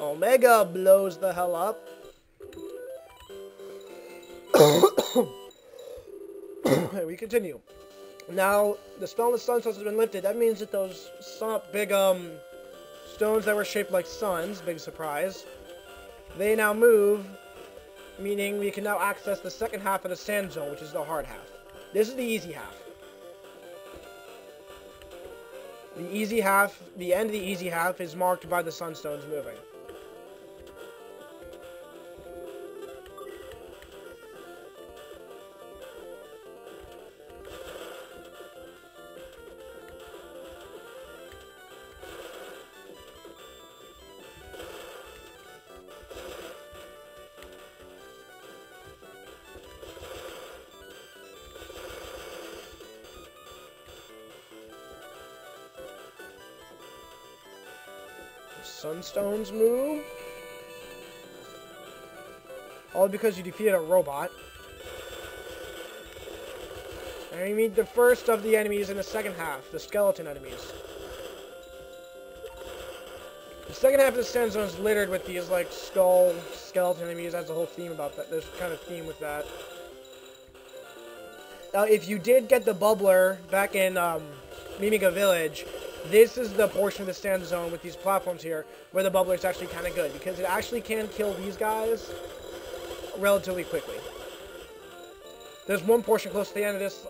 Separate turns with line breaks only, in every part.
Omega blows the hell up. We continue. Now, the spell of the sun stones has been lifted. That means that those big stones that were shaped like suns, big surprise, they now move, meaning we can now access the second half of the sand zone, which is the hard half. This is the easy half. The easy half, the end of the easy half, is marked by the sunstones moving. Sunstones move. All because you defeated a robot. And we meet the first of the enemies in the second half, the skeleton enemies. The second half of the sand zone is littered with these, like, skeleton enemies. That's the whole theme about that. There's kind of theme with that. Now, if you did get the bubbler back in Mimiga Village, this is the portion of the sand zone with these platforms here where the bubbler is actually kind of good, because it actually can kill these guys relatively quickly. There's one portion close to the end of this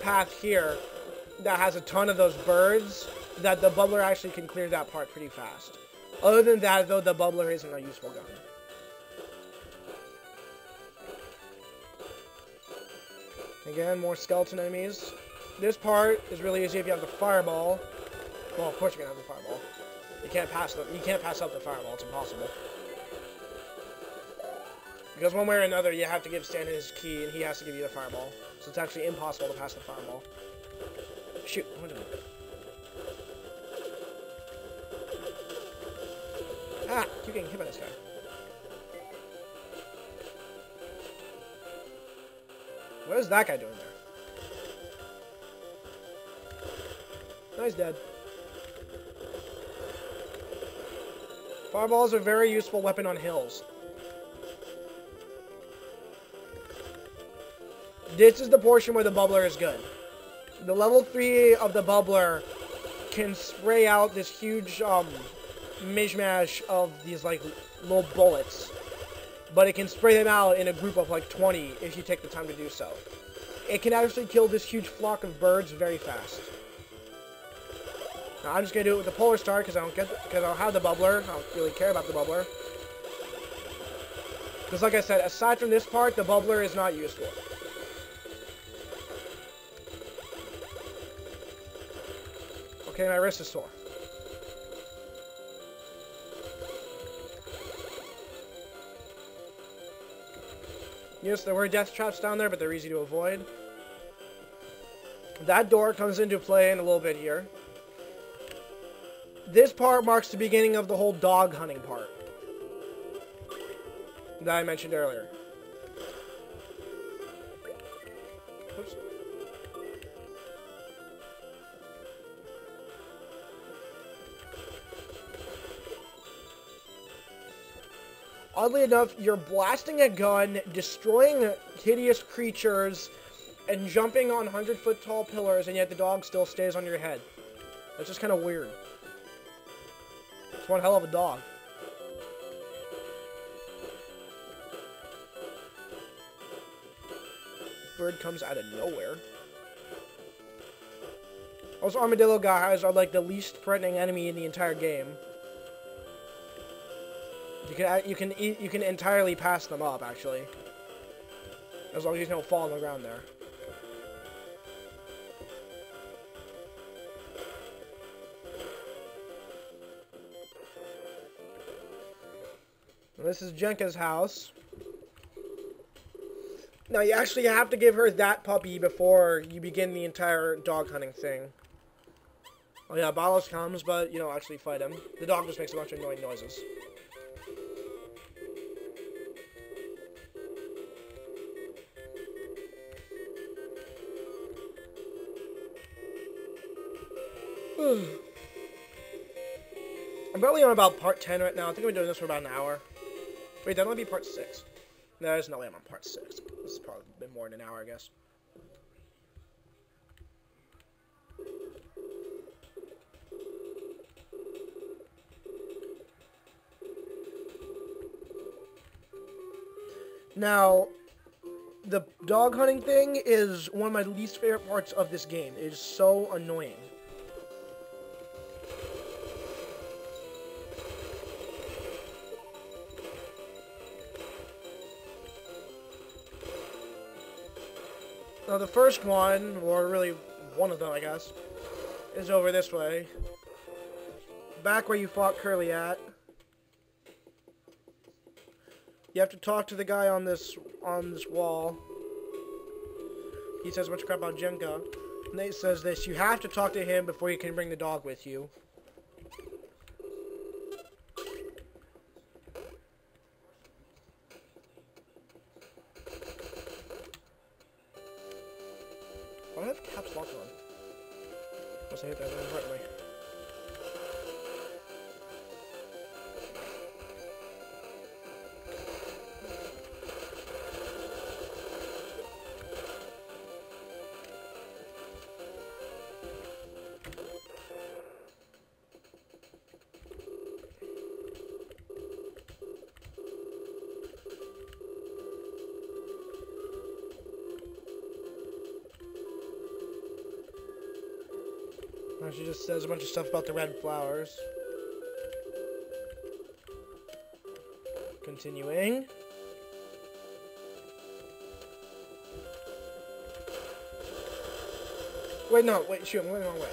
path here that has a ton of those birds that the bubbler actually can clear that part pretty fast. Other than that, though, the bubbler isn't a useful gun. Again, more skeleton enemies. This part is really easy if you have the fireball. Well, of course you're gonna have the fireball. You can't pass them. You can't pass up the fireball. It's impossible. Because one way or another, you have to give Stan his key, and he has to give you the fireball. So it's actually impossible to pass the fireball. Shoot! What am I doing? Ah! Keep getting hit by this guy. What is that guy doing there? No, he's dead. Fireballs are a very useful weapon on hills. This is the portion where the bubbler is good. The level 3 of the bubbler can spray out this huge mishmash of these like little bullets. But it can spray them out in a group of like 20 if you take the time to do so. It can actually kill this huge flock of birds very fast. Now, I'm just gonna do it with the Polar Star because I don't have the bubbler. I don't really care about the bubbler. Because like I said, aside from this part, the bubbler is not useful. Okay, my wrist is sore. Yes, there were death traps down there, but they're easy to avoid. That door comes into play in a little bit here. This part marks the beginning of the whole dog hunting part that I mentioned earlier. Oops. Oddly enough, you're blasting a gun, destroying hideous creatures, and jumping on 100-foot tall pillars, and yet the dog still stays on your head. That's just kind of weird. It's one hell of a dog. Bird comes out of nowhere. Those armadillo guys are like the least threatening enemy in the entire game. You can entirely pass them up, actually, as long as you don't fall on the ground there. This is Jenka's house. Now, you actually have to give her that puppy before you begin the entire dog hunting thing. Oh yeah, Balos comes, but you don't actually fight him. The dog just makes a bunch of annoying noises. I'm probably on about part 10 right now. I think I've been doing this for about an hour. Wait, that'll be part 6. No, there's no way I'm on part 6. This has probably been more than an hour, I guess. Now, the dog hunting thing is one of my least favorite parts of this game. It is so annoying. Now, the first one, or really one of them, I guess, is over this way. Back where you fought Curly at. You have to talk to the guy on this wall. He says a bunch of crap about Jenka. And Nate says this, you have to talk to him before you can bring the dog with you. Why do I have caps lock on? Must I hit that inadvertently. She just says a bunch of stuff about the red flowers. Continuing. Wait, no, wait, shoot, I'm going the wrong way.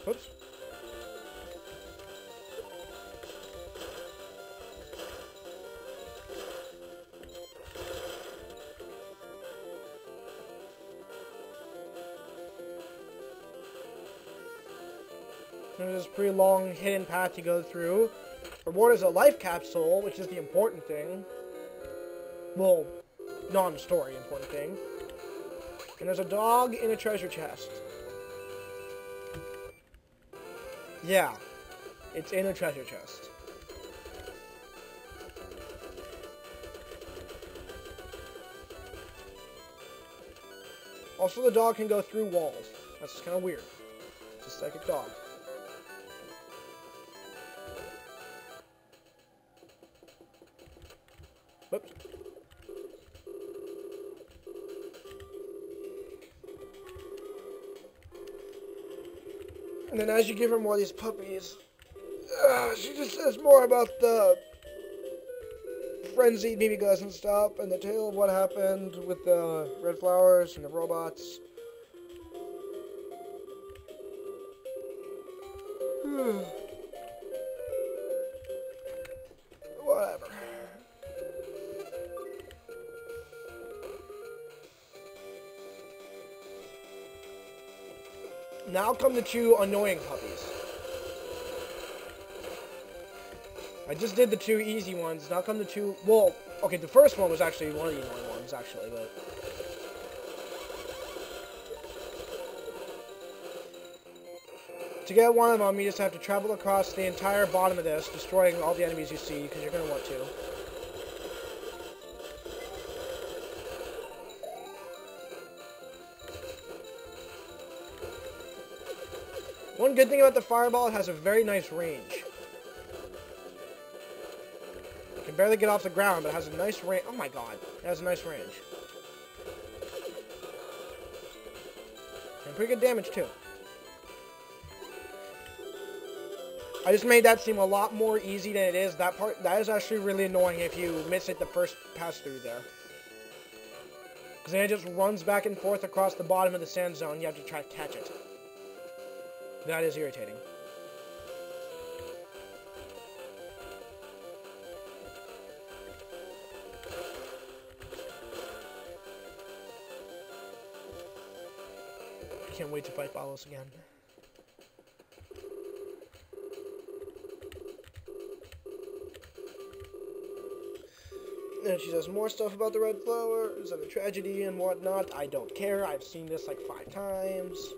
Whoops. There's this pretty long hidden path to go through. Reward is a life capsule, which is the important thing. Well, non-story important thing. And there's a dog in a treasure chest. Yeah, it's in a treasure chest. Also, the dog can go through walls. That's just kind of weird. It's a psychic dog. Whoops. And then as you give her more of these puppies, she just says more about the frenzied mimigas and stuff, and the tale of what happened with the red flowers and the robots. Whatever. Now come the two annoying puppies. I just did the two easy ones. Now come the two... Well, okay, the first one was actually one of the annoying ones, actually, but... To get one of them, you just have to travel across the entire bottom of this, destroying all the enemies you see, because you're going to want to. One good thing about the fireball, it has a very nice range. It can barely get off the ground, but it has a nice range. Oh my god, it has a nice range. And pretty good damage, too. I just made that seem a lot more easy than it is. That is actually really annoying if you miss it the first pass through there. Because then it just runs back and forth across the bottom of the sand zone. You have to try to catch it. That is irritating. I can't wait to fight Balos again. And she says more stuff about the red flowers and the tragedy and whatnot. I don't care. I've seen this like 5 times.